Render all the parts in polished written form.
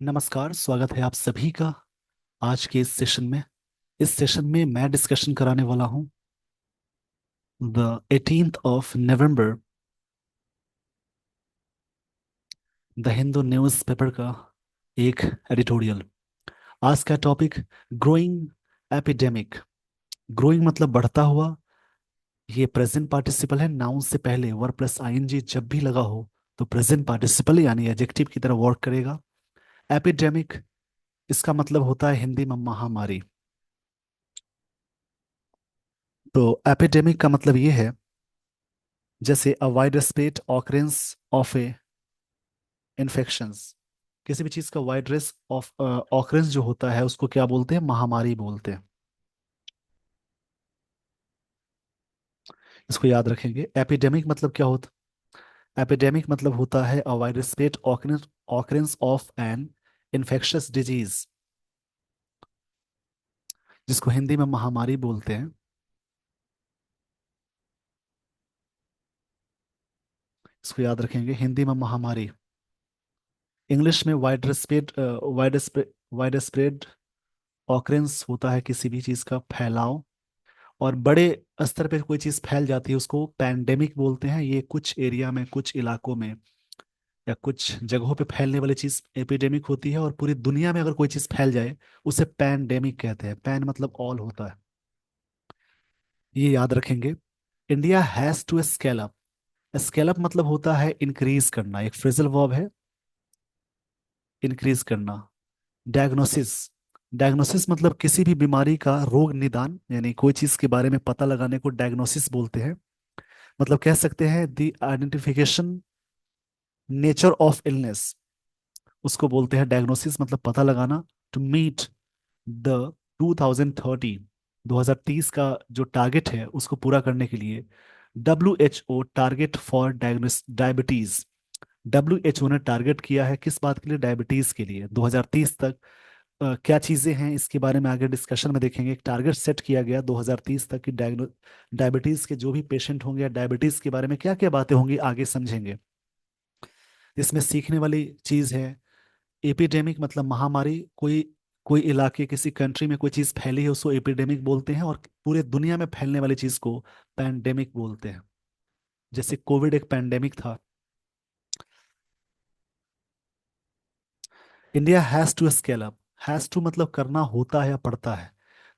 नमस्कार, स्वागत है आप सभी का आज के इस सेशन में। इस सेशन में मैं डिस्कशन कराने वाला हूं the 18th of November the Hindu newspaper का एक एडिटोरियल। आज का टॉपिक ग्रोइंग एपिडेमिक। ग्रोइंग मतलब बढ़ता हुआ। ये प्रेजेंट पार्टिसिपल है, नाउन से पहले वर प्लस आईएनजी जब भी लगा हो तो प्रेजेंट पार्टिसिपल यानी एडजेक्टिव की तरह वर्क करेगा। एपिडेमिक इसका मतलब होता है हिंदी में महामारी। तो एपिडेमिक का मतलब ये है जैसे अ widespread occurrence of A infections. किसी भी चीज का वाइड रिस्क ऑफ ऑकरेंस जो होता है उसको क्या बोलते हैं? महामारी बोलते हैं। इसको याद रखेंगे। एपिडेमिक मतलब क्या होता? एपिडेमिक मतलब होता है a widespread occurrence of an infectious disease, जिसको हिंदी में महामारी बोलते हैं। इसको याद रखेंगे, हिंदी में महामारी। इंग्लिश में वाइड स्प्रेड ऑकरेंस होता है किसी भी चीज का फैलाव। और बड़े स्तर पे कोई चीज फैल जाती है उसको पैंडेमिक बोलते हैं। ये कुछ एरिया में, कुछ इलाकों में या कुछ जगहों पे फैलने वाली चीज एपिडेमिक होती है। और पूरी दुनिया में अगर कोई चीज फैल जाए उसे पैंडेमिक कहते हैं। पैन मतलब ऑल होता है। ये याद रखेंगे। India has to scale up. Scale up मतलब होता है इंक्रीज करना, एक फ्रेजल वर्ब है। इंक्रीज करना। डायग्नोसिस। डायग्नोसिस मतलब किसी भी बीमारी का रोग निदान, यानी कोई चीज के बारे में पता लगाने को डायग्नोसिस बोलते हैं। मतलब कह सकते हैं the identification nature of illness, उसको बोलते हैं डायग्नोसिस, मतलब पता लगाना। टू मीट द 2030 2030 का जो टारगेट है उसको पूरा करने के लिए WHO target for diabetes. WHO ने टारगेट किया है किस बात के लिए? डायबिटीज के लिए। 2030 तक क्या चीजें हैं इसके बारे में आगे डिस्कशन में देखेंगे। एक टारगेट सेट किया गया 2030 तक की डायबिटीज के जो भी पेशेंट होंगे या डायबिटीज के बारे में क्या क्या बातें होंगी आगे समझेंगे। इसमें सीखने वाली चीज है एपिडेमिक मतलब महामारी। कोई कोई इलाके, किसी कंट्री में कोई चीज फैली है उसको एपिडेमिक बोलते हैं। और पूरे दुनिया में फैलने वाली चीज को पैंडेमिक बोलते हैं। जैसे कोविड एक पैंडेमिक था। India has to scale up. Has to मतलब करना होता है या पड़ता है।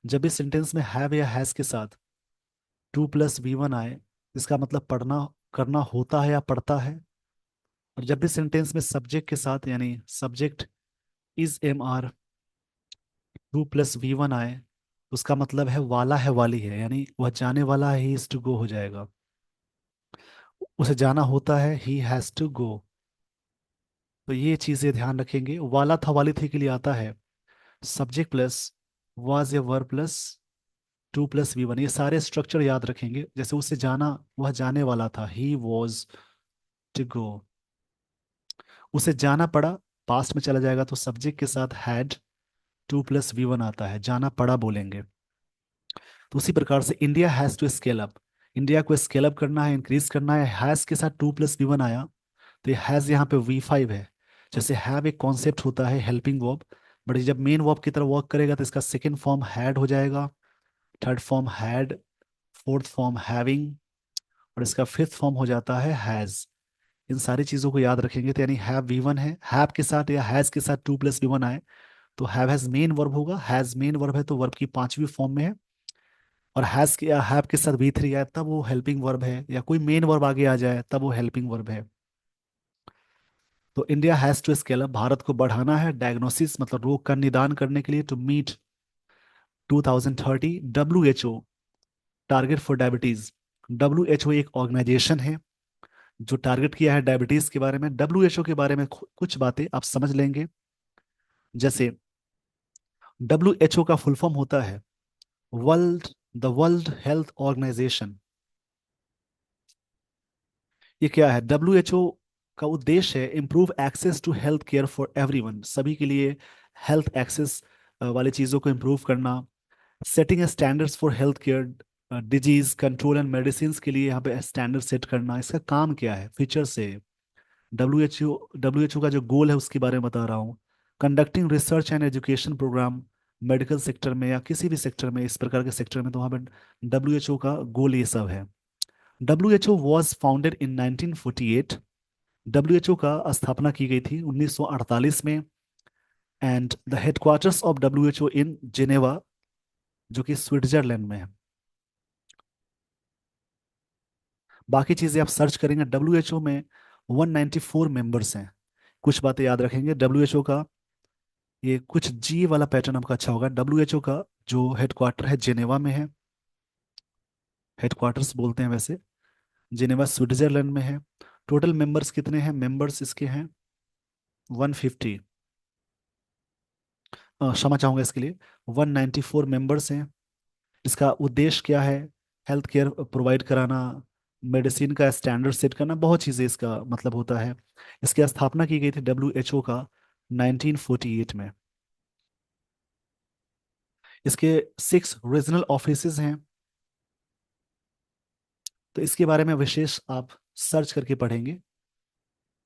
जब भी सेंटेंस में हैव या हैज के साथ 2+V1 आए, इसका मतलब पढ़ना, करना होता है या पड़ता है। और जब भी सेंटेंस में सब्जेक्ट के साथ यानी सब्जेक्ट इज MR 2+V1 आए, उसका मतलब है वाला है, वाली है, यानी वह जाने वाला है, ही इज टू गो हो जाएगा। उसे जाना होता है, ही हैज टू गो। तो ये चीजें ध्यान रखेंगे। वाला था, वाली थी के लिए आता है सब्जेक्ट प्लस वाज या वर प्लस 2+V1। ये सारे स्ट्रक्चर याद रखेंगे। जैसे उसे जाना, वह जाने वाला था, ही वॉज टू गो। उसे जाना पड़ा, पास्ट में चला जाएगा तो सब्जेक्ट के साथ हैड 2+V1 आता है, जाना पड़ा बोलेंगे। तो उसी प्रकार से India has to scale up. India को स्केल अप करना है, इंक्रीज करना है। हैज के साथ 2+V1 आया तो ये हैज यहाँ पे V5 है। जैसे हैव एक कॉन्सेप्ट होता है हेल्पिंग वर्ब, बट जब मेन वर्ब की तरह वर्क करेगा तो इसका सेकंड फॉर्म हैड हो जाएगा, third form had, fourth form having, और इसका फिफ्थ फॉर्म हो जाता है हैज। इन सारी चीजों को याद रखेंगे। तो यानी हैव V1 है, हैव के साथ या हैज के साथ 2+V1 आए तो हैव हैज मेन वर्ब होगा। हैज मेन वर्ब है तो वर्ब की पांचवी फॉर्म में है। और हैज के या हैव के साथ V3 आए तब वो हेल्पिंग वर्ब है, या कोई मेन वर्ब आगे आ जाए तब वो हेल्पिंग वर्ब है। तो India has to scale up, Bharat को बढ़ाना है। डायग्नोसिस मतलब रोग का निदान करने के लिए। To meet 2030 WHO target for diabetes. WHO एक ऑर्गेनाइजेशन है जो टारगेट किया है डायबिटीज के बारे में। WHO के बारे में कुछ बातें आप समझ लेंगे। जैसे WHO का फुल फॉर्म होता है वर्ल्ड हेल्थ ऑर्गेनाइजेशन। ये क्या है? WHO का उद्देश्य है improve access to health care for everyone, सभी के लिए हेल्थ एक्सेस वाली चीज़ों को इम्प्रूव करना। Setting standards for health care disease control and medicine के लिए यहाँ पे स्टैंडर्ड सेट करना। इसका काम क्या है? फीचर से डब्ल्यू एच ओ का जो गोल है उसके बारे में बता रहा हूँ। Conducting research and education programme medical sector में या किसी भी सेक्टर में, इस प्रकार के सेक्टर में, तो वहाँ पे WHO का गोल ये सब है। WHO was founded in 1948। WHO का स्थापना की गई थी 1948 में। And the headquarters of WHO in Geneva, जो कि स्विट्जरलैंड में है। बाकी चीज़ें आप सर्च करेंगे। WHO में 194 मेंबर्स हैं। कुछ बातें याद रखेंगे WHO का। ये कुछ जी वाला पैटर्न आपका अच्छा होगा। WHO का जो हेडक्वार्टर है जेनेवा में है, हेडक्वार्टर्स बोलते हैं वैसे। जेनेवा स्विट्जरलैंड में है। टोटल मेंबर्स कितने हैं? मेंबर्स इसके हैं 150। क्षमा चाहूंगा इसके लिए। 194 मेंबर्स हैं। इसका उद्देश्य क्या है? हेल्थ केयर प्रोवाइड कराना, मेडिसिन का स्टैंडर्ड सेट करना, बहुत चीज़ें इसका मतलब होता है। इसकी स्थापना की गई थी WHO का 1948 में। इसके 6 रीजनल ऑफिसेज हैं। तो इसके बारे में विशेष आप सर्च करके पढ़ेंगे।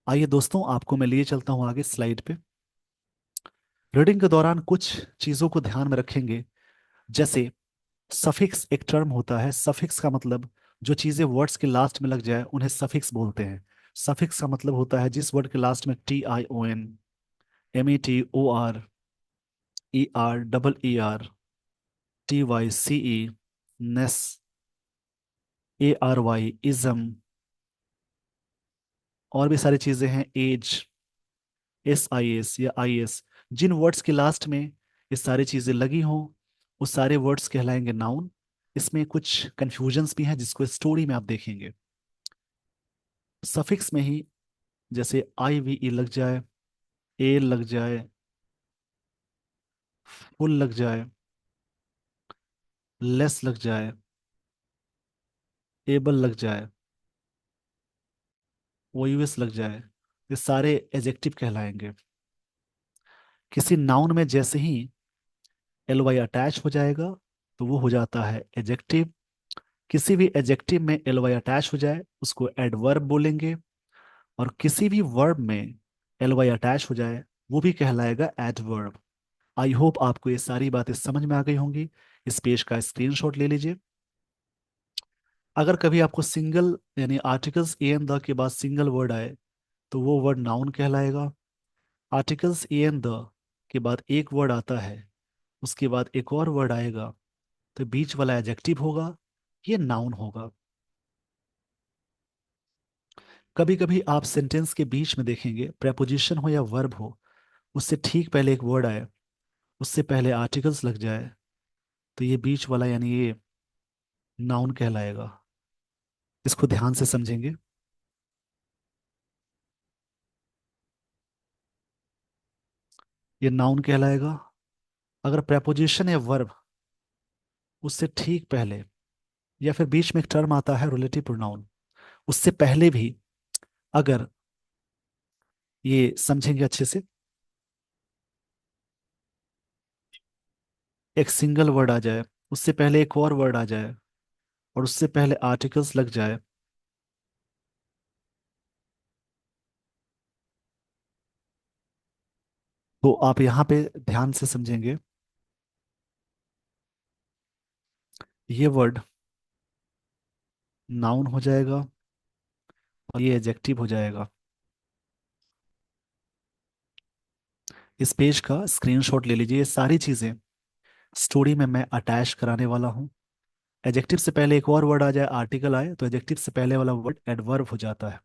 आइए दोस्तों, आपको मैं लिए चलता हूँ आगे स्लाइड पे। रीडिंग के दौरान कुछ चीज़ों को ध्यान में रखेंगे। जैसे सफिक्स एक टर्म होता है। सफिक्स का मतलब जो चीज़ें वर्ड्स के लास्ट में लग जाए उन्हें सफिक्स बोलते हैं। सफिक्स का मतलब होता है जिस वर्ड के लास्ट में TION, METOR, ER, TYCE, नेस, ARY, इज्म, और भी सारी चीज़ें हैं, एज, SIS या IS। जिन वर्ड्स के लास्ट में ये सारी चीज़ें लगी हों, वो सारे वर्ड्स कहलाएंगे नाउन। इसमें कुछ कंफ्यूजन्स भी हैं जिसको स्टोरी में आप देखेंगे। सफिक्स में ही जैसे IVE लग जाए, ए लग जाए, फुल लग जाए, लेस लग जाए, एबल लग जाए, OUS लग जाए, ये सारे एजेक्टिव कहलाएंगे। किसी नाउन में जैसे ही LY अटैच हो जाएगा तो वो हो जाता है एजेक्टिव। किसी भी एजेक्टिव में LY अटैच हो जाए उसको एडवर्ब बोलेंगे। और किसी भी वर्ब में LY अटैच हो जाए वो भी कहलाएगा एडवर्ब। आई होप आपको ये सारी बातें समझ में आ गई होंगी। इस पेज का स्क्रीनशॉट ले लीजिए। अगर कभी आपको सिंगल यानी आर्टिकल्स ए एन द के बाद सिंगल वर्ड आए तो वो वर्ड नाउन कहलाएगा। आर्टिकल्स ए एन द के बाद एक वर्ड आता है, उसके बाद एक और वर्ड आएगा, तो बीच वाला एडजेक्टिव होगा, ये नाउन होगा। कभी कभी आप सेंटेंस के बीच में देखेंगे प्रेपोजिशन हो या वर्ब हो, उससे ठीक पहले एक वर्ड आए, उससे पहले आर्टिकल्स लग जाए, तो ये बीच वाला यानी ये नाउन कहलाएगा। इसको ध्यान से समझेंगे। ये नाउन कहलाएगा। अगर प्रेपोजिशन या वर्ब उससे ठीक पहले या फिर बीच में एक टर्म आता है रिलेटिव प्रोनाउन, उससे पहले भी अगर ये समझेंगे अच्छे से, एक सिंगल वर्ड आ जाए, उससे पहले एक और वर्ड आ जाए और उससे पहले आर्टिकल्स लग जाए, तो आप यहाँ पे ध्यान से समझेंगे। ये वर्ड नाउन हो जाएगा और ये एडजेक्टिव हो जाएगा। इस पेज का स्क्रीनशॉट ले लीजिए। ये सारी चीजें स्टोरी में मैं अटैच कराने वाला हूँ। एडजेक्टिव से पहले एक और वर्ड आ जाए, आर्टिकल आए, तो एडजेक्टिव से पहले वाला वर्ड एडवर्ब हो जाता है।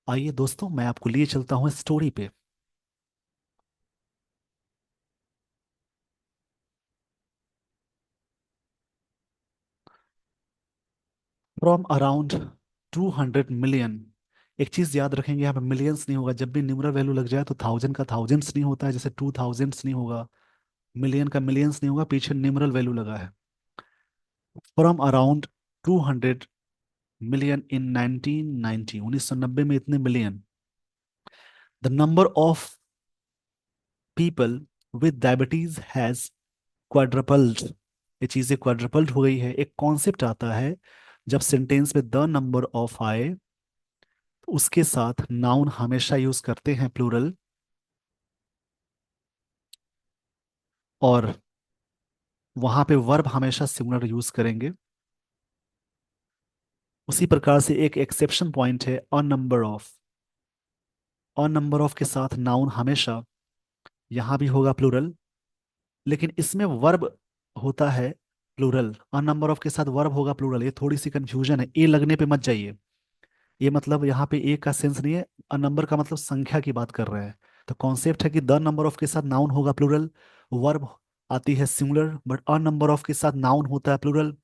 आइए दोस्तों, मैं आपको लिए चलता हूँ स्टोरी पे। From around 200 million. एक चीज याद रखेंगे, यहाँ पे मिलियंस नहीं होगा। जब भी न्यूमरल वैल्यू लग जाए तो थाउजेंड का थाउजेंड्स नहीं होता है, जैसे 2000s नहीं होगा। मिलियन का मिलियंस नहीं होगा, पीछे न्यूमरल वैल्यू लगा है। फ्रॉम अराउंड 200 मिलियन इन 1990, 1990 में इतने million. The number of people with diabetes has quadrupled. ये चीजें क्वाड्रपल्ड हो गई है। एक कॉन्सेप्ट आता है जब सेंटेंस में द नंबर ऑफ आए, उसके साथ नाउन हमेशा यूज करते हैं प्लूरल, और वहां पे वर्ब हमेशा सिंगुलर यूज करेंगे। उसी प्रकार से एक एक्सेप्शन पॉइंट है a number of. A number of के साथ नाउन हमेशा यहां भी होगा प्लूरल, लेकिन इसमें वर्ब होता है प्लूरल। अ नंबर ऑफ के साथ वर्ब होगा प्लूरल। ये थोड़ी सी कंफ्यूजन है, ए लगने पे मत जाइए। ये मतलब यहाँ पे ए का सेंस नहीं है, अ नंबर का मतलब संख्या की बात कर रहे हैं। तो कॉन्सेप्ट है कि द नंबर ऑफ के साथ नाउन होगा प्लूरल, वर्ब आती है singular, but a number of के साथ नाउन होता है प्लूरल,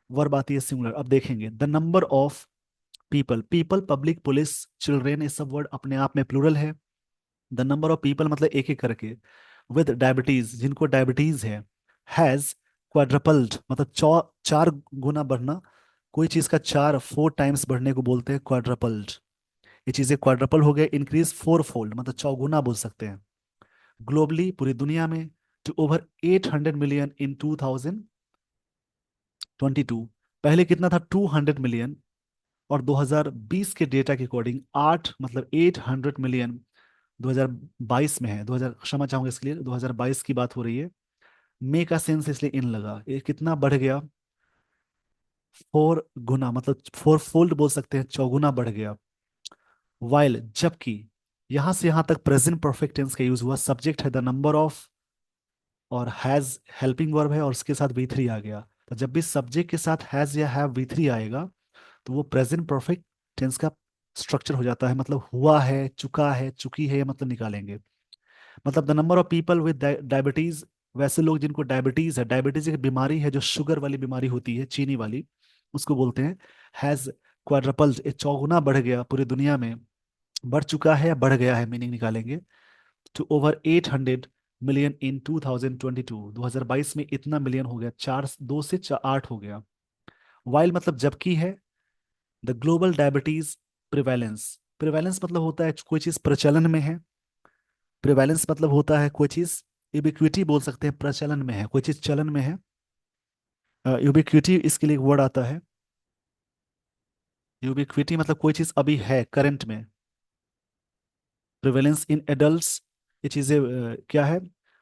वर्ब आती है सिंगुलर। अब देखेंगे the number of people, people public police children, ये सब वर्ड अपने आप में प्लूरल है। द नंबर ऑफ पीपल मतलब एक एक करके, विद डायबिटीज, जिनको डायबिटीज है, हैज क्वाड्रपल्ड मतलब चार गुना बढ़ना। कोई चीज का चार फोर टाइम्स बढ़ने को बोलते हैं क्वाड्रपल्ड। ये चीजें क्वाड्रपल हो गए, इंक्रीज फोर फोल्ड मतलब चौगुना बोल सकते हैं। ग्लोबली पूरी दुनिया में, टू ओवर 800 मिलियन इन 2022। पहले कितना था? 200 मिलियन। और 2020 के डेटा के अकॉर्डिंग 800 मिलियन 2022 में है। 2000 क्षमा चाहूंगा इसके लिए, 2022 की बात हो रही है। मे का सेंस इसलिए इन लगा, ये कितना बढ़ गया? फोर गुना मतलब फोर फोल्ड बोल सकते हैं, चौगुना बढ़ गया। वाइल जबकि, यहां से यहां तक प्रेजेंट परफेक्ट टेंस का यूज हुआ, सब्जेक्ट है द नंबर ऑफ, और हैज हेल्पिंग वर्ब है, और उसके साथ वी थ्री आ गया। तो जब भी सब्जेक्ट के साथ हैज या हैव वी थ्री आएगा, तो वो प्रेजेंट परफेक्ट टेंस का स्ट्रक्चर हो जाता है। मतलब हुआ है, चुका है, चुकी है, ये मतलब निकालेंगे। मतलब the number of people with diabetes, वैसे लोग जिनको डायबिटीज है, डायबिटीज एक बीमारी है जो शुगर वाली बीमारी होती है, चीनी वाली, उसको बोलते हैं। हैज क्वाड्रपल्ड, चौगुना बढ़ गया पूरी दुनिया में। बढ़ चुका है या बढ़ गया है, मीनिंग निकालेंगे। टू ओवर 800 मिलियन इन 2022, 2022 में इतना मिलियन हो गया, चार दो से आठ हो गया। वाइल मतलब जबकि है। The global diabetes prevalence, prevalence मतलब होता है कोई चीज प्रचलन में है। प्रिवेलेंस मतलब होता है कोई चीज, यूबिक्विटी बोल सकते हैं, प्रचलन में है, कोई चीज चलन में है। यूबिक्विटी इसके लिए एक वर्ड आता है। यूबिक्विटी मतलब कोई चीज अभी है करंट में। प्रिवेलेंस इन एडल्ट्स, ये चीजें क्या है?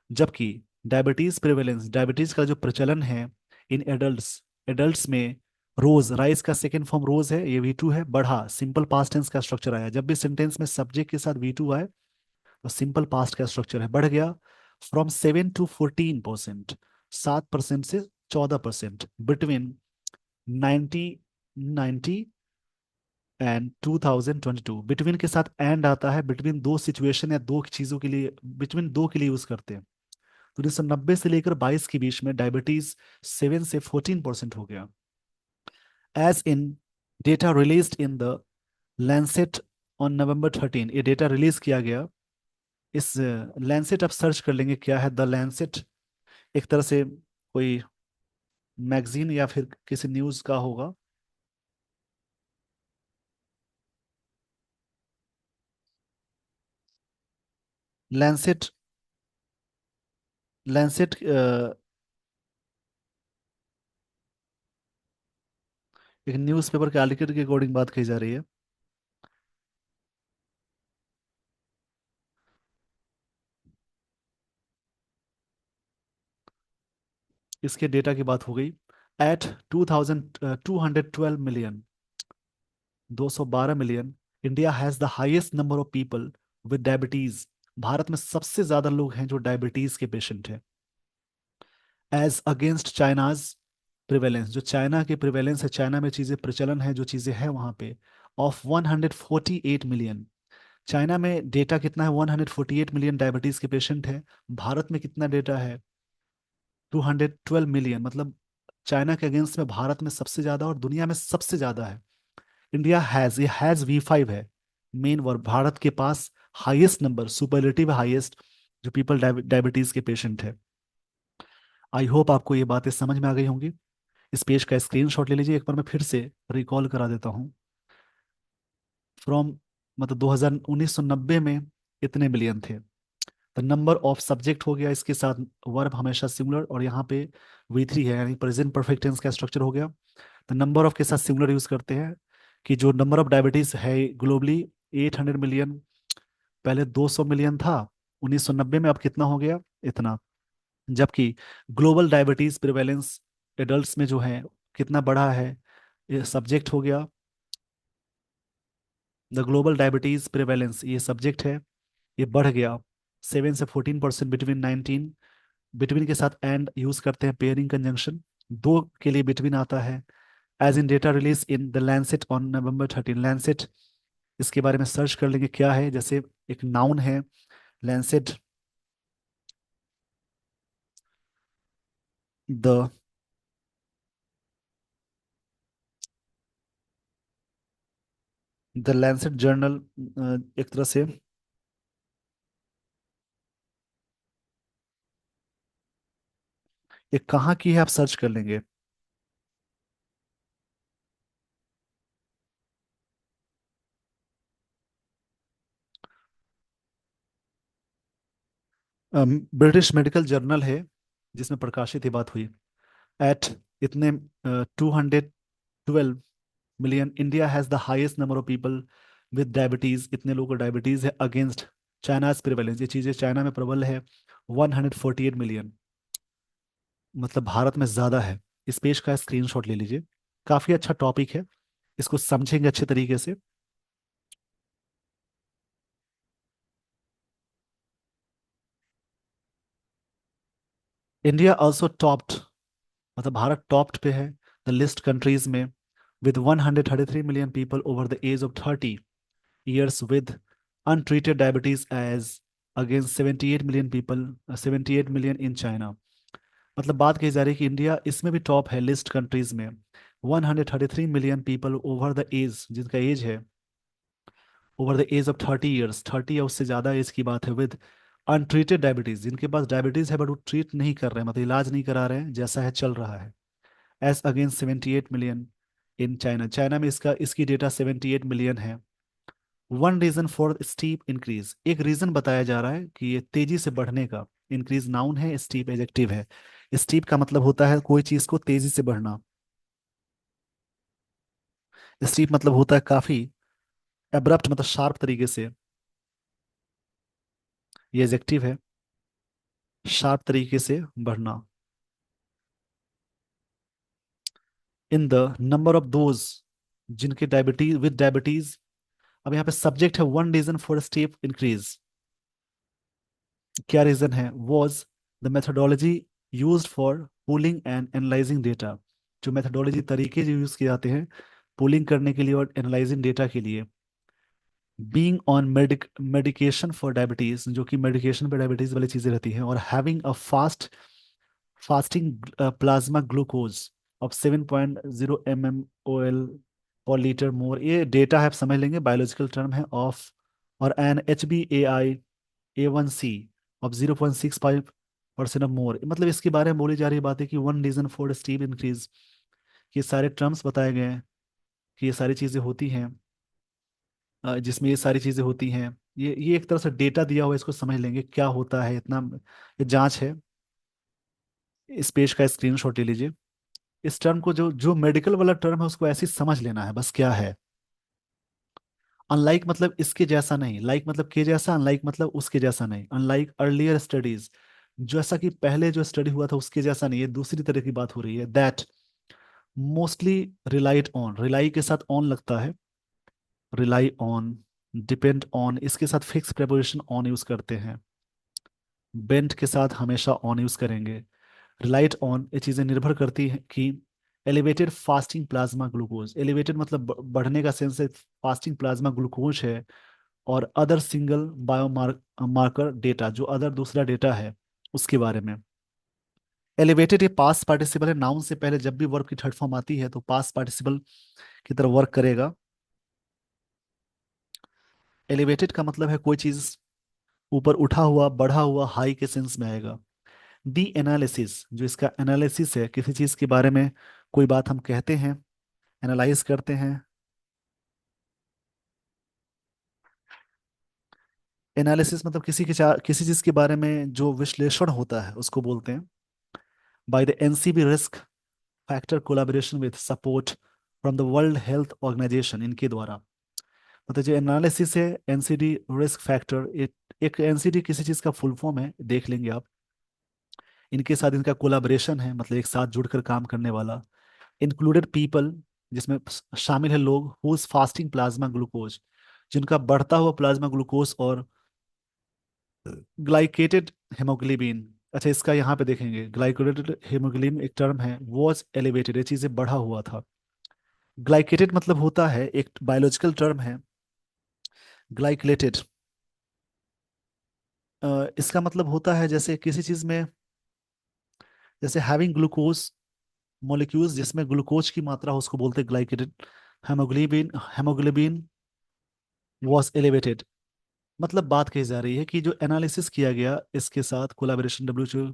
जबकि डायबिटीज प्रिवेलेंस, डायबिटीज का जो प्रचलन है इन एडल्ट्स, एडल्ट्स में रोज, राइज का सेकेंड फॉर्म रोज है, ये वी टू है, बढ़ा, सिंपल पास्ट टेंस का स्ट्रक्चर आया। जब भी सेंटेंस में सब्जेक्ट के साथ वी टू आए, तो सिंपल पास्ट का स्ट्रक्चर है, बढ़ गया। फ्रॉम 7 to 14%, 7% से 14%, बिटवीन 1990 एंड 2022। बिटवीन के साथ एंड आता है, बिटवीन दो सिचुएशन या दो चीजों के लिए, बिटवीन दो के लिए यूज करते हैं। तो 1990 से लेकर 22 के बीच में डायबिटीज 7 से 14% हो गया। As in data released in the Lancet on November 13, ये डेटा रिलीज किया गया। इस लैंसेट आप सर्च कर लेंगे क्या है द लैंसेट, एक तरह से कोई मैगजीन या फिर किसी न्यूज का होगा। लैंसेट, लैंसेट एक न्यूज़पेपर के आर्टिकल के अकॉर्डिंग बात की जा रही है। इसके डेटा की बात हो गई। At 2,212 million, 212 million, India has the highest number of people with diabetes. Bharat में सबसे ज्यादा लोग हैं जो डायबिटीज के पेशेंट हैं। एज अगेंस्ट चाइनाज प्रिवेलेंस, जो चाइना के प्रिवेलेंस है, चाइना में चीजें प्रचलन है, जो चीजें हैं वहां पे, ऑफ 148 मिलियन। चाइना में डेटा कितना है? 148 मिलियन डायबिटीज के पेशेंट है। भारत में कितना डेटा है? 212 मिलियन। मतलब चाइना के अगेंस्ट में भारत में सबसे ज्यादा और दुनिया में सबसे ज्यादा है। इंडिया हैज, ये हैज V5 है, मेन वर्ब। भारत के पास हाईएस्ट नंबर, सुपरलेटिव हाईएस्ट, जो पीपल डायबिटीज के पेशेंट है। आई होप आपको ये बातें समझ में आ गई होंगी। इस पेज का स्क्रीनशॉट ले लीजिए, एक बार मैं फिर से रिकॉल करा देता हूँ। फ्रॉम मतलब 1990 में इतने मिलियन थे। द नंबर ऑफ सब्जेक्ट हो गया, इसके साथ वर्ब हमेशा सिंगुलर, और यहाँ पे V3 है, यानी प्रेजेंट परफेक्ट टेंस का स्ट्रक्चर हो गया। द नंबर ऑफ के साथ सिंगुलर यूज करते हैं। कि जो नंबर ऑफ डायबिटीज है ग्लोबली 800 मिलियन, पहले 200 मिलियन था 1990 में, अब कितना हो गया, इतना। जबकि ग्लोबल डायबिटीज प्रिवेलेंस एडल्ट्स में जो है कितना बढ़ा है, ये सब्जेक्ट हो गया। द ग्लोबल डायबिटीज प्रिवेलेंस ये सब्जेक्ट है, ये बढ़ गया 7 से 14% बिटवीन 19, बिटवीन के साथ एंड यूज करते हैं, पेयरिंग कंजंक्शन, दो के लिए बिटवीन आता है। As in data release in the Lancet on November 13, लैंसेट, इसके बारे में सर्च कर लेंगे क्या है, जैसे एक नाउन है Lancet, the the Lancet journal, एक तरह से ये कहाँ की है, आप सर्च कर लेंगे। ब्रिटिश मेडिकल जर्नल है जिसमें प्रकाशित ये बात हुई। एट इतने 212 million, India has the highest number of people with diabetes, इतने लोगों को डायबिटीज है, अगेंस्ट चाइनाज प्रिवेलेंस, ये चीजें चाइना में प्रबल है 148 मिलियन, मतलब भारत में ज्यादा है। इस पेज का स्क्रीनशॉट ले लीजिए, काफी अच्छा टॉपिक है, इसको समझेंगे अच्छे तरीके से। इंडिया ऑल्सो टॉप्ड, मतलब भारत टॉप्ड पे है द लिस्ट कंट्रीज में, with 133 million people over the age of 30 years with untreated diabetes as against 78 million people, 78 million in China। मतलब बात कही जा रही है कि इंडिया इसमें भी टॉप है लिस्ट कंट्रीज में, 133 million people over the age, जिनका एज है over the age of 30 years, 30 या उससे ज़्यादा एज की बात है, विद अनट्रीटेड डायबिटीज, जिनके पास डायबिटीज है बट वो ट्रीट नहीं कर रहे हैं, मतलब इलाज नहीं करा रहे हैं, जैसा है चल रहा है, as against 78 million in China, China में इसका इसकी डेटा 78 मिलियन है। One reason for steep increase, एक रीजन बताया जा रहा है कि ये तेजी से बढ़ने का, इंक्रीज नाउन है, स्टीप एडजेक्टिव है। स्टीप का मतलब होता है कोई चीज को तेजी से बढ़ना, स्टीप मतलब होता है काफी, एब्रप्ट मतलब शार्प तरीके से, ये एडजेक्टिव है, शार्प तरीके से बढ़ना। In the number of those जिनके डायबिटीज विद डायबिटीज, अब यहाँ पे सब्जेक्ट है one reason for steep increase, क्या रीजन है, was the methodology used for pooling and analysing data, जो मेथोडोलॉजी तरीके जो यूज किए जाते हैं पुलिंग करने के लिए और एनालाइजिंग डेटा के लिए, being on medication for diabetes, जो कि मेडिकेशन पे डायबिटीज वाली चीजें रहती हैं, और having a fasting plasma glucose of 7.0 mmol per litre more, ये डेटा है, आप समझ लेंगे, बायोलॉजिकल टर्म है ऑफ, और an HbAI A1C of 0.65% of more, मतलब इसके बारे में बोली जा रही बात है कि one reason for steep increase, ये सारे टर्म्स बताए गए हैं कि ये सारी चीज़ें होती हैं, जिसमें ये सारी चीज़ें होती हैं, ये एक तरह से डेटा दिया हुआ है, इसको समझ लेंगे क्या होता है इतना, ये जांच है। इस पेज का स्क्रीनशॉट ले लीजिए, इस टर्म को जो जो मेडिकल वाला टर्म है उसको ऐसे ही समझ लेना है बस, क्या है। अनलाइक मतलब इसके जैसा नहीं, लाइक मतलब के जैसा, अनलाइक मतलब उसके जैसा नहीं, अनलाइक अर्लियर स्टडीज, जैसा कि पहले जो स्टडी हुआ था उसके जैसा नहीं, ये दूसरी तरह की बात हो रही है। That mostly relied on, rely के साथ ऑन लगता है, रिलाई ऑन, डिपेंड ऑन, इसके साथ फिक्स प्रेपोजिशन ऑन यूज करते हैं, बेंट के साथ हमेशा ऑन यूज करेंगे, रिलाइट ऑन, ये चीज़ें निर्भर करती हैं कि elevated fasting plasma glucose, elevated मतलब बढ़ने का सेंस है, फास्टिंग प्लाज्मा ग्लूकोज है, और अदर सिंगल बायोमार्कर डेटा, जो अदर दूसरा डेटा है उसके बारे में। एलिवेटेड ये पास्ट पार्टिसिपल है, नाउन से पहले जब भी वर्ब की थर्ड फॉर्म आती है तो पास्ट पार्टिसिपल की तरह वर्क करेगा। एलिवेटेड का मतलब है कोई चीज ऊपर उठा हुआ, बढ़ा हुआ, हाई के सेंस में आएगा। दी एनालिसिस, जो इसका एनालिसिस है, किसी चीज के बारे में कोई बात हम कहते हैं, एनालाइज करते हैं, एनालिसिस मतलब किसी चीज के बारे में जो विश्लेषण होता है उसको बोलते हैं। By the NCB risk factor collaboration with support from the World Health Organization, इनके द्वारा। मतलब जो एनालिसिस है, एनसीडी रिस्क फैक्टर, एक एनसीडी किसी चीज़ का फुल फॉर्म है, देख लेंगे आप। इनके साथ इनका कोलाबरेशन है, मतलब एक साथ जुड़कर काम करने वाला। इंक्लूडेड पीपल, जिसमें शामिल है लोग, हुज फास्टिंग प्लाज्मा ग्लूकोज, जिनका बढ़ता हुआ प्लाज्मा ग्लूकोज और ग्लाइकेटेड हेमोग्लोबिन। अच्छा, इसका यहाँ पे देखेंगे, ग्लाइकोलेटेड हेमोग्लोबिन एक टर्म है, वॉज एलिवेटेड, ये चीजें बढ़ा हुआ था। ग्लाइकेटेड मतलब होता है, एक बायोलॉजिकल टर्म है, ग्लाइकोलेटेड। इसका मतलब होता है जैसे किसी चीज में, जैसे हैविंग ग्लूकोज मॉलिक्यूल्स जिसमें ग्लूकोज की मात्रा हो, उसको बोलते हैं glycated. Haemoglobin haemoglobin was elevated. मतलब बात कही जा रही है कि जो एनालिसिस किया गया इसके साथ कोलैबोरेशन डब्ल्यूएचओ,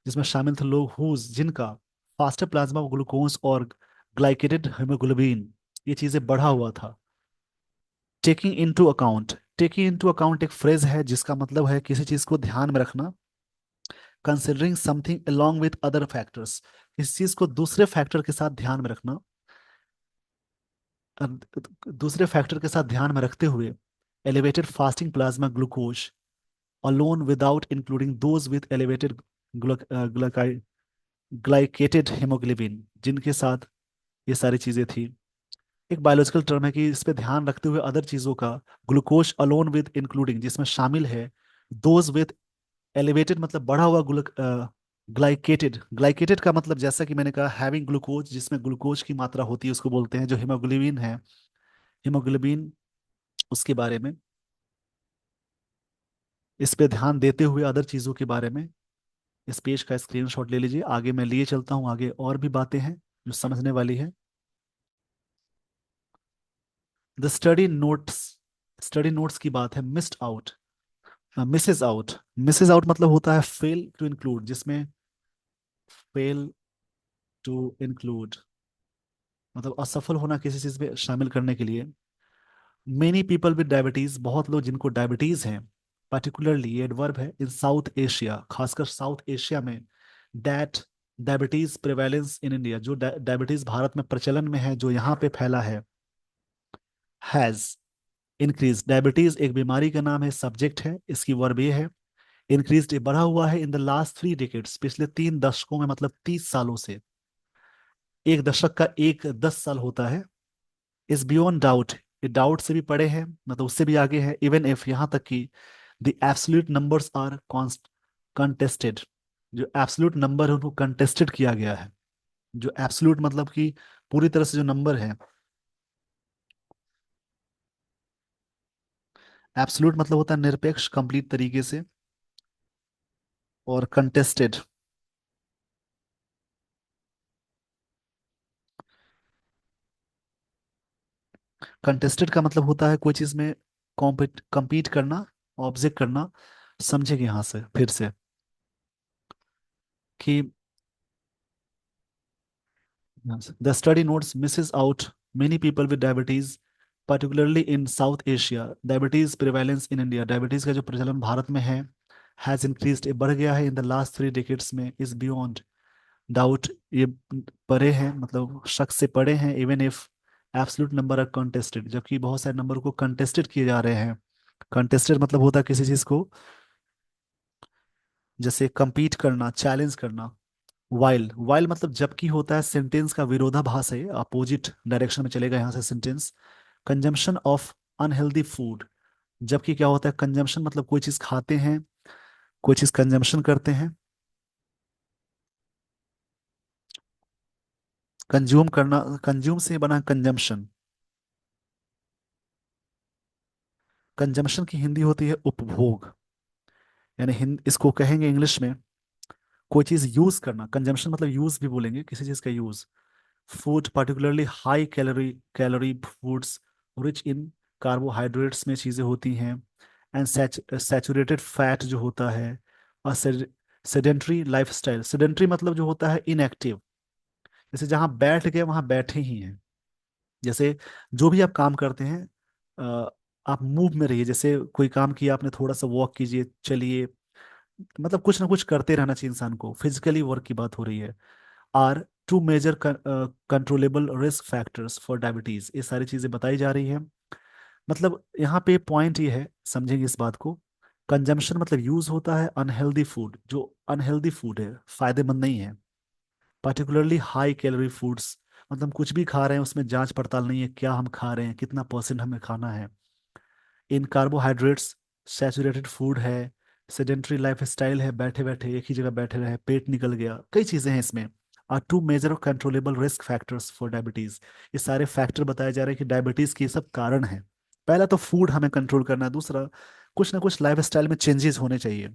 जिसमें शामिल थे लोग हुज, जिनका फास्टर प्लाज्मा ग्लूकोज और ग्लाइकेटेड हेमोग्लोबिन, ये चीजें बढ़ा हुआ था। टेकिंग इनटू अकाउंट एक फ्रेज है जिसका मतलब है किसी चीज को ध्यान में रखना। Considering something along with other factors, इस चीज को दूसरे फैक्टर के साथ ध्यान में रखना। अ, दूसरे फैक्टर के साथ ध्यान में रखते हुए, elevated fasting plasma glucose alone without including those with elevated glycated haemoglobin, जिनके साथ ये सारी चीजें थी। एक बायोलॉजिकल टर्म है कि इस पे ध्यान रखते हुए अदर चीजों का, ग्लूकोज अलोन विद इंक्लूडिंग, जिसमें शामिल है दोज विद एलिवेटेड, मतलब बढ़ा हुआ ग्लाइकेटेड। ग्लाइकेटेड का मतलब जैसा कि मैंने कहा, हैविंग ग्लूकोज, जिसमें ग्लूकोज की मात्रा होती है उसको बोलते हैं, जो हीमोग्लोबिन है, हीमोग्लोबिन, उसके बारे में। इस पे ध्यान देते हुए अदर चीजों के बारे में। इस पेज का स्क्रीनशॉट ले लीजिए, आगे मैं लिए चलता हूँ, आगे और भी बातें हैं जो समझने वाली है। द स्टडी नोट्स की बात है, missed out, Mrs out. Mrs out मतलब होता है फेल टू इंक्लूड, जिसमें फेल टू इंक्लूड मतलब असफल होना किसी चीज में शामिल करने के लिए। मेनी पीपल विद डायबिटीज, बहुत लोग जिनको डायबिटीज हैं, पर्टिकुलरली ये एडवर्ब है, इन साउथ एशिया, खासकर साउथ एशिया में, that diabetes prevalence in India, जो डायबिटीज भारत में प्रचलन में है, जो यहाँ पे फैला है, हैज इंक्रीज। डायबिटीज एक बीमारी का नाम है, सब्जेक्ट है, इसकी वर्ब ये है, इंक्रीज बढ़ा हुआ है, इन द लास्ट 3 डेकेड्स, पिछले 3 दशकों में, मतलब 30 सालों से। एक दशक का एक 10 साल होता है। इज बियॉन्ड डाउट, ये डाउट से भी पड़े हैं, मतलब उससे भी आगे है। इवन इफ, यहाँ तक कि the absolute numbers are contested, जो एब्सोल्यूट नंबर है उनको कंटेस्टेड किया गया है। जो एब्सोल्यूट मतलब कि पूरी तरह से जो नंबर है, एब्सोल्यूट मतलब होता है निरपेक्ष, कंप्लीट तरीके से। और कंटेस्टेड, कंटेस्टेड का मतलब होता है कोई चीज में compete करना, ऑब्जेक्ट करना। समझेंगे यहाँ से फिर से कि the study notes Mrs out many people with diabetes, particularly in south Asia, diabetes prevalence in India, diabetes का जो प्रचलन भारत में है, हैज इंक्रीज्ड, बढ़ गया है, इन द लास्ट 3 डेकेड्स में, इज बियॉन्ड डाउट, ये परे हैं, मतलब शक से परे हैं। Even if absolute number are contested, जबकि बहुत सारे नंबर को कंटेस्टेड किए जा रहे हैं। कंटेस्टेड मतलब होता है किसी चीज को, जैसे compete करना, चैलेंज करना। वाइल, वाइल मतलब जबकि होता है, सेंटेंस का विरोधाभास है, अपोजिट डायरेक्शन में चलेगा यहाँ से sentence. Consumption of unhealthy food, जबकि क्या होता है, कंजम्पशन मतलब कोई चीज खाते हैं, कोई चीज कंजम्पशन करते हैं। कंज्यूम करना, कंज्यूम से बना कंजम्पशन। कंजम्पशन की हिंदी होती है उपभोग, यानी हिंद इसको कहेंगे इंग्लिश में, कोई चीज यूज करना। कंजम्पशन मतलब यूज भी बोलेंगे, किसी चीज का use. Food particularly high calorie calorie foods, rich in carbohydrates में चीज़ें होती हैं। एंड सैचुरेटेड फैट जो होता है। और सेडेंट्री लाइफस्टाइल, सेडेंट्री मतलब जो होता है इनएक्टिव, जैसे जहाँ बैठ गए वहाँ बैठे ही हैं। जैसे जो भी आप काम करते हैं, अ, आप मूव में रहिए, जैसे कोई काम किया आपने, थोड़ा सा वॉक कीजिए, चलिए, मतलब कुछ ना कुछ करते रहना चाहिए इंसान को, फिजिकली वर्क की बात हो रही है। Are two major controllable risk factors for diabetes. ये सारी चीजें बताई जा रही हैं। मतलब यहाँ पे पॉइंट ये है, समझेंगे इस बात को। कंजम्पशन मतलब यूज होता है अनहेल्दी फूड, जो अनहेल्दी फूड है, फायदेमंद नहीं है। पर्टिकुलरली हाई कैलोरी फूड्स, मतलब कुछ भी खा रहे हैं उसमें जांच पड़ताल नहीं है क्या हम खा रहे हैं, कितना परसेंट हमें खाना है। इन कार्बोहाइड्रेट्स, सैचुरेटेड फूड है, सेडेंट्री लाइफ स्टाइल है, बैठे बैठे एक ही जगह बैठे रहे, पेट निकल गया, कई चीजें हैं इसमें। Are two major controllable risk factors for diabetes. ये सारे फैक्टर बताए जा रहे हैं कि डायबिटीज के ये सब कारण है। पहला तो फूड हमें कंट्रोल करना है, दूसरा कुछ ना कुछ लाइफ स्टाइल में चेंजेस होने चाहिए।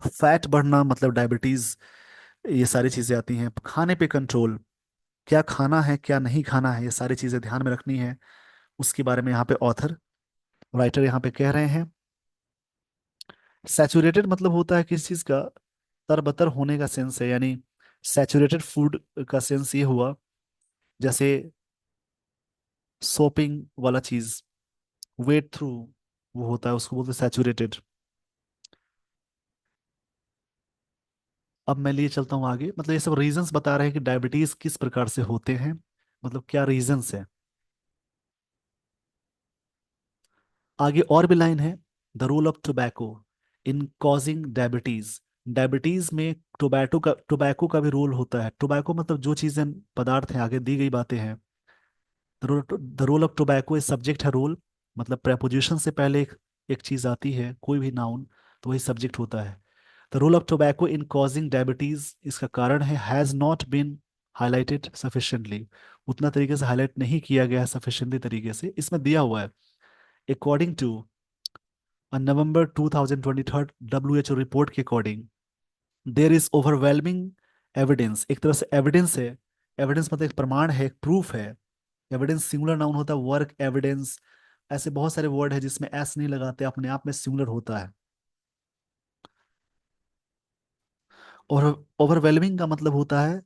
फैट बढ़ना मतलब डायबिटीज, ये सारी चीजें आती हैं। खाने पे कंट्रोल, क्या खाना है क्या नहीं खाना है, ये सारी चीजें ध्यान में रखनी है। उसके बारे में यहाँ पे ऑथर, राइटर यहाँ पे कह रहे हैं। सैचुरेटेड मतलब होता है किस चीज का, तरबतर होने का सेंस है, यानी सैचुरेटेड फूड का सेंस ये हुआ, जैसे सोपिंग वाला चीज, वेट थ्रू, वो होता है, उसको बोलते हैं सैचुरेटेड। अब मैं लिए चलता हूँ आगे, मतलब ये सब रीजंस बता रहे हैं कि डायबिटीज किस प्रकार से होते हैं, मतलब क्या रीजंस है। आगे और भी लाइन है। The role of tobacco in causing diabetes. Diabetes में टोबैको का भी रोल होता है। टोबैको मतलब जो चीजें, पदार्थ हैं, आगे दी गई बातें हैं। The role of tobacco is subject है, रोल मतलब प्रेपोजिशन से पहले एक चीज आती है, कोई भी नाउन, तो वही सब्जेक्ट होता है। The role of tobacco in causing diabetes, इसका कारण है, has not been highlighted sufficiently. उतना तरीके से हाईलाइट नहीं किया गया है सफिशिएंटली तरीके से, इसमें दिया हुआ है। According to November 2023 WHO report के according, there is overwhelming evidence. एक तरह से एविडेंस है, एविडेंस मतलब एक प्रमाण है, एक प्रूफ है। एविडेंस सिंगुलर नाउन होता है, वर्क एविडेंस, ऐसे बहुत सारे वर्ड है जिसमें एस नहीं लगाते, अपने आप में सिंगुलर होता है। और ओवरवेलमिंग का मतलब होता है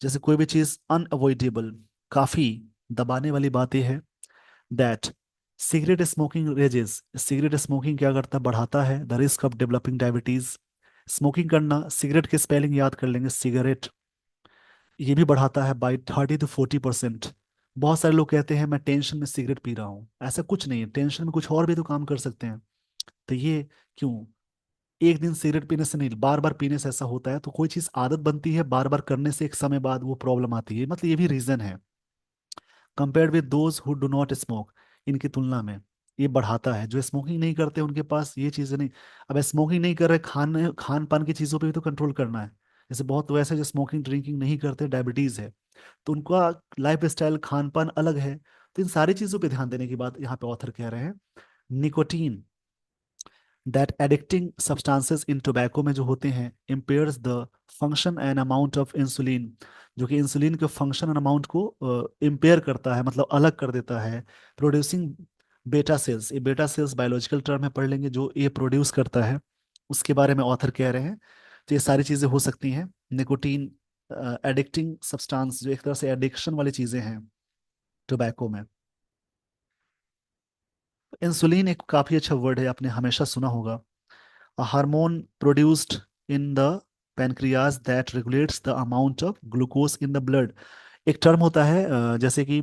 जैसे कोई भी चीज अनअवॉइडेबल, काफी दबाने वाली बातें है। That cigarette smoking raises, cigarette smoking क्या करता है, बढ़ाता है the risk of developing diabetes. Smoking करना, सिगरेट की स्पेलिंग याद कर लेंगे, सिगरेट, ये भी बढ़ाता है बाई 30 to 40%। बहुत सारे लोग कहते हैं मैं टेंशन में सिगरेट पी रहा हूँ, ऐसा कुछ नहीं है, टेंशन में कुछ और भी तो काम कर सकते हैं। तो ये क्यों, एक दिन सिगरेट पीने से नहीं, बार बार पीने से ऐसा होता है, तो कोई चीज आदत बनती है, बार बार करने से एक समय बाद वो प्रॉब्लम आती है, मतलब ये भी रीजन है। Compared with those who do not smoke, इनकी तुलना में ये बढ़ाता है। जो स्मोकिंग नहीं करते उनके पास ये चीजें नहीं। अब स्मोकिंग नहीं कर रहे, खान पान की चीजों पे भी तो कंट्रोल करना है। जैसे बहुत वैसे जो स्मोकिंग ड्रिंकिंग नहीं करते, डायबिटीज है, तो उनका लाइफ स्टाइल खान पान अलग है। तो इन सारी चीजों पे ध्यान देने की बात यहाँ पे ऑथर कह रहे हैं। Nicotine, that addicting substances in tobacco में जो होते हैं, impairs the function and amount of insulin, जो कि इंसुलिन के फंक्शन एंड अमाउंट को इम्पेयर करता है, मतलब अलग कर देता है। प्रोड्यूसिंग बेटा सेल्स, ये बेटा सेल्स बायोलॉजिकल टर्म में पढ़ लेंगे, जो ये प्रोड्यूस करता है, उसके बारे में ऑथर कह रहे हैं। तो ये सारी चीजें हो सकती हैं। निकोटीन एडिक्टिंग सब्सटेंस, जो एक तरह से एडिक्शन वाली चीजें हैं टोबैको में। इंसुलिन एक काफी अच्छा वर्ड है, आपने हमेशा सुना होगा। A hormone produced in the pancreas that regulates the amount of glucose in the blood. एक टर्म होता है, जैसे कि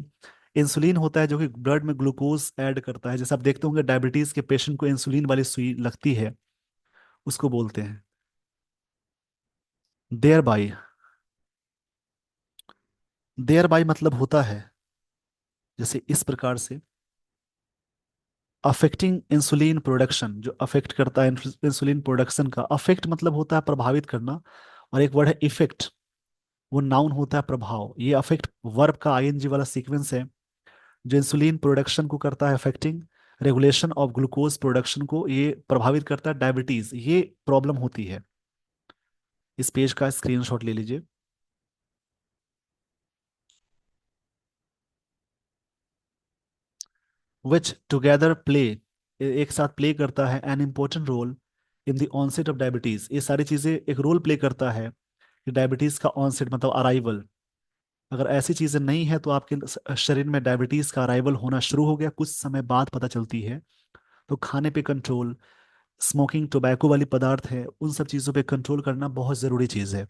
इंसुलिन होता है जो कि ब्लड में ग्लूकोज ऐड करता है। जैसे आप देखते होंगे डायबिटीज के पेशेंट को इंसुलिन वाली सुई लगती है, उसको बोलते हैं। देयर बाई, देयर बाई मतलब होता है जैसे इस प्रकार से, अफेक्टिंग इंसुलिन प्रोडक्शन, जो अफेक्ट करता है इंसुलिन प्रोडक्शन का। अफेक्ट मतलब होता है प्रभावित करना, और एक वर्ड है इफेक्ट, वो नाउन होता है प्रभाव। ये अफेक्ट वर्ब का आईएनजी वाला सीक्वेंस है, जो इंसुलिन प्रोडक्शन को करता है affecting, regulation of glucose production को ये प्रभावित करता है। डायबिटीज ये प्रॉब्लम होती है। इस पेज का स्क्रीनशॉट ले लीजिए। विच टुगेदर प्ले, एक साथ प्ले करता है an important role in the onset of diabetes. ये सारी चीजें एक रोल प्ले करता है कि डायबिटीज का ऑनसेट मतलब अराइवल। अगर ऐसी चीजें नहीं है तो आपके शरीर में डायबिटीज का अराइवल होना शुरू हो गया, कुछ समय बाद पता चलती है। तो खाने पे कंट्रोल, स्मोकिंग टोबैको वाली पदार्थ है, उन सब चीज़ों पे कंट्रोल करना बहुत ज़रूरी चीज़ है।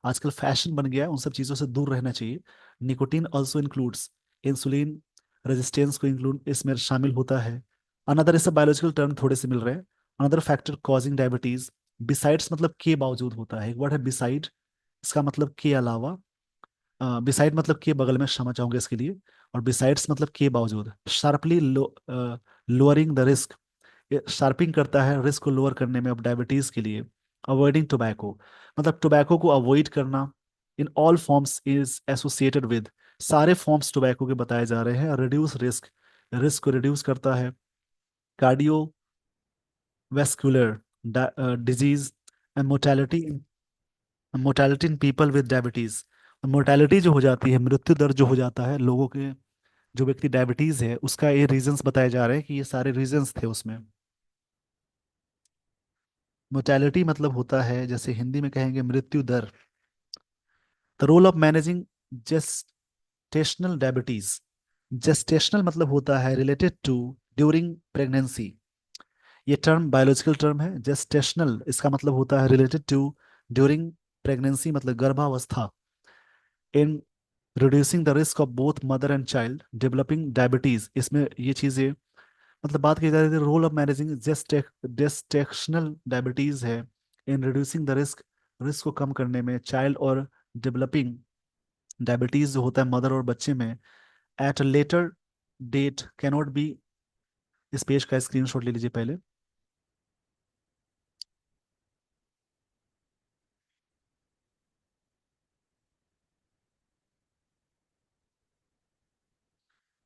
आजकल फैशन बन गया है, उन सब चीज़ों से दूर रहना चाहिए। Nicotine also includes insulin resistance को इंक्लूड इसमें शामिल होता है। अनदर, इससे बायोलॉजिकल टर्म थोड़े से मिल रहे हैं। Another factor causing diabetes, besides मतलब के बावजूद होता है, एक वर्ड है बिसाइड, इसका मतलब के अलावा। बिसाइड मतलब के बगल में, क्षमा चाहूंगा इसके लिए। और बिसाइड्स मतलब के बावजूद। Sharply lowering the risk, sharping करता है रिस्क को लोअर करने में, अब डायबिटीज के लिए। अवॉइडिंग टोबैको, मतलब टोबैको को अवॉइड करना। In all forms is associated with, सारे फॉर्म्स टोबैको के बताए जा रहे हैं। रिड्यूस रिस्क, रिस्क को रिड्यूस करता है। Cardio vascular disease and mortality, mortality in people with diabetes. Mortality जो हो जाती है, मृत्यु दर जो हो जाता है लोगों के, जो व्यक्ति डायबिटीज है उसका, ये रीजंस बताए जा रहे हैं कि ये सारे रीजंस थे उसमें। मोर्टेलिटी मतलब होता है, जैसे हिंदी में कहेंगे मृत्यु दर। The role of managing gestational diabetes, gestational मतलब होता है रिलेटेड टू ड्यूरिंग प्रेगनेंसी। ये टर्म बायोलॉजिकल टर्म है। जेस्टेशनल इसका मतलब होता है रिलेटेड टू ड्यूरिंग प्रेगनेंसी, मतलब गर्भावस्था। In reducing the risk of both mother and child developing diabetes, इसमें ये चीजें, मतलब बात की जा रही थी role of managing gestational diabetes है in reducing the risk, risk को कम करने में, चाइल्ड और डेवलपिंग डायबिटीज जो होता है मदर और बच्चे में। At a later date cannot be, इस पेज का स्क्रीनशॉट ले लीजिए पहले।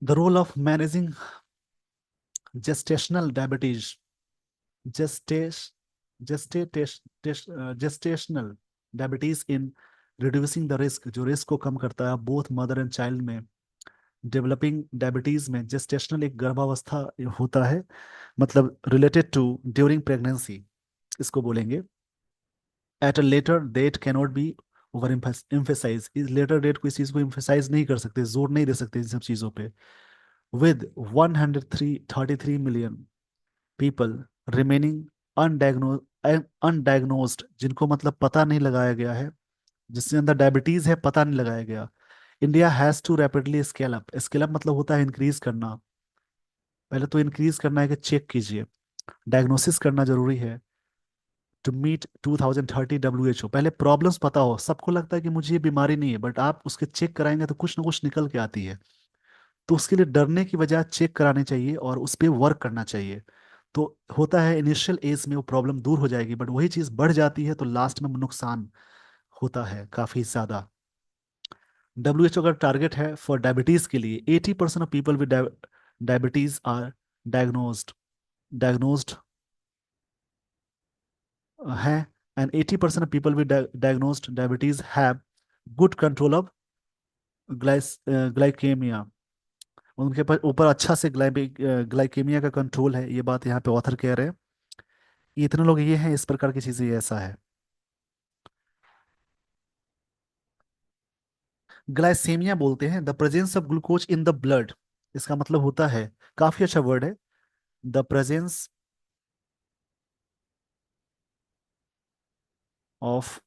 The role of managing gestational diabetes, gestation gestational diabetes in reducing the risk, जो रिस्क को कम करता है बोथ मदर एंड चाइल्ड में। डेवलपिंग डायबिटीज में जेस्टेशनल एक गर्भावस्था होता है, मतलब रिलेटेड टू ड्यूरिंग प्रेगनेंसी, इसको बोलेंगे। At a later date cannot be over emphasise, इस लेटर डेट को इस चीज को एम्फेसाइज नहीं कर सकते, जोर नहीं दे सकते इन सब चीजों पे। विद 133 मिलियन पीपल रिमेनिंग अनडायग्नोज्ड, जिनको मतलब पता नहीं लगाया गया है, जिसके अंदर डायबिटीज है पता नहीं लगाया गया। India has to rapidly scale up, scale up मतलब होता है इंक्रीज करना। पहले तो इंक्रीज करना है कि चेक कीजिए, डायग्नोसिस करना जरूरी है। टू मीट 2030 WHO, पहले प्रॉब्लम्स पता हो, सबको लगता है कि मुझे ये बीमारी नहीं है, बट आप उसके चेक कराएंगे तो कुछ ना कुछ निकल के आती है। तो उसके लिए डरने की बजाय चेक कराने चाहिए और उस पर वर्क करना चाहिए। तो होता है इनिशियल एज में वो प्रॉब्लम दूर हो जाएगी, बट वही चीज़ बढ़ जाती है तो लास्ट में नुकसान होता है काफ़ी ज़्यादा। WHO का टारगेट है फॉर डायबिटीज़ के लिए 80% of people with diabetes are diagnosed, diagnosed है। And 80% of people with diagnosed diabetes have good control of glycaemia, उनके पास ऊपर अच्छा से ग्लाइकेमिया का कंट्रोल है, ये बात यहाँ पे ऑथर कह रहे हैं। ये इतने लोग ये हैं, इस प्रकार की चीजें, ये ऐसा है। ग्लाइसेमिया बोलते हैं the presence of glucose in the blood, इसका मतलब होता है, काफी अच्छा वर्ड है, the presence of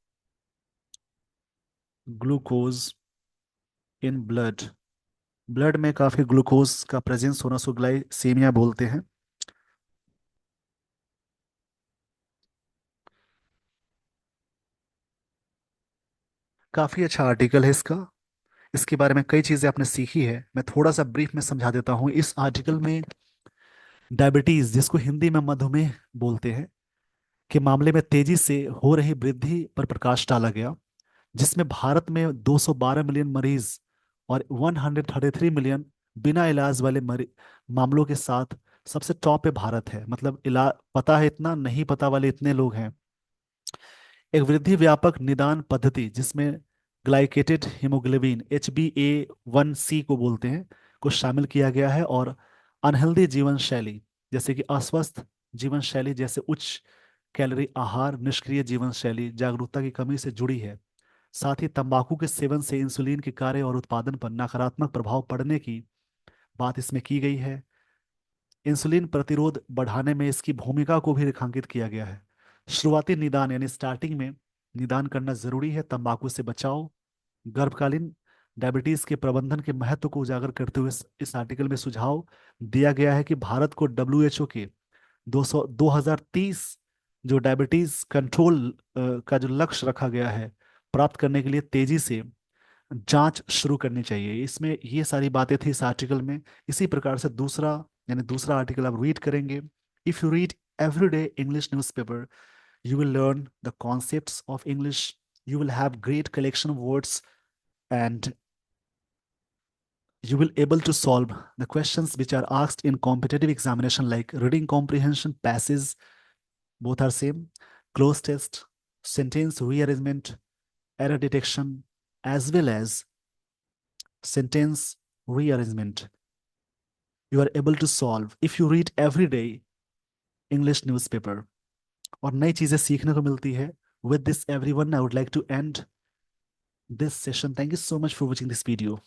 glucose in blood, blood में काफी ग्लूकोज का प्रेजेंस होना, सो ग्लाइसेमिया बोलते हैं। काफी अच्छा आर्टिकल है इसका, इसके बारे में कई चीजें आपने सीखी है, मैं थोड़ा सा ब्रीफ में समझा देता हूँ। इस आर्टिकल में डायबिटीज, जिसको हिंदी में मधुमेह बोलते हैं, के मामले में तेजी से हो रही वृद्धि पर प्रकाश डाला गया, जिसमें भारत में 212 मिलियन मरीज और 133 मिलियन बिना इलाज वाले मामलों के साथ सबसे टॉप पे भारत है। मतलब इलाज पता है इतना, नहीं पता वाले इतने लोग हैं। एक वृद्धि व्यापक निदान पद्धति जिसमें ग्लाइकेटेड हीमोग्लोबिन HbA1c को बोलते हैं, को शामिल किया गया है। और अनहेल्दी जीवन शैली, जैसे कि अस्वस्थ जीवन शैली, जैसे उच्च कैलोरी आहार, निष्क्रिय जीवन शैली, जागरूकता की कमी से जुड़ी है। साथ ही तंबाकू के सेवन से इंसुलिन के कार्य और उत्पादन पर नकारात्मक प्रभाव पड़ने की बात इसमें की गई है। इंसुलिन प्रतिरोध बढ़ाने में इसकी भूमिका को भी रेखांकित किया गया है। शुरुआती निदान यानी स्टार्टिंग में निदान करना जरूरी है, तंबाकू से बचाओ। गर्भकालीन डायबिटीज के प्रबंधन के महत्व को उजागर करते हुए इस आर्टिकल में सुझाव दिया गया है कि भारत को डब्ल्यूएचओ के 2030 जो डायबिटीज कंट्रोल का जो लक्ष्य रखा गया है, प्राप्त करने के लिए तेजी से जांच शुरू करनी चाहिए। इसमें ये सारी बातें थी इस आर्टिकल में। इसी प्रकार से दूसरा, यानी दूसरा आर्टिकल आप रीड करेंगे। If you read everyday English newspaper, you will learn the concepts of English. You will have great collection of words, and you will able to solve the questions which are asked in competitive examination like reading comprehension, passes, both are same, close test, sentence rearrangement, error detection, as well as sentence rearrangement. You are able to solve if you read every day English newspaper, और नई चीजें सीखने को मिलती है। With this everyone, I would like to end this session. Thank you so much for watching this video.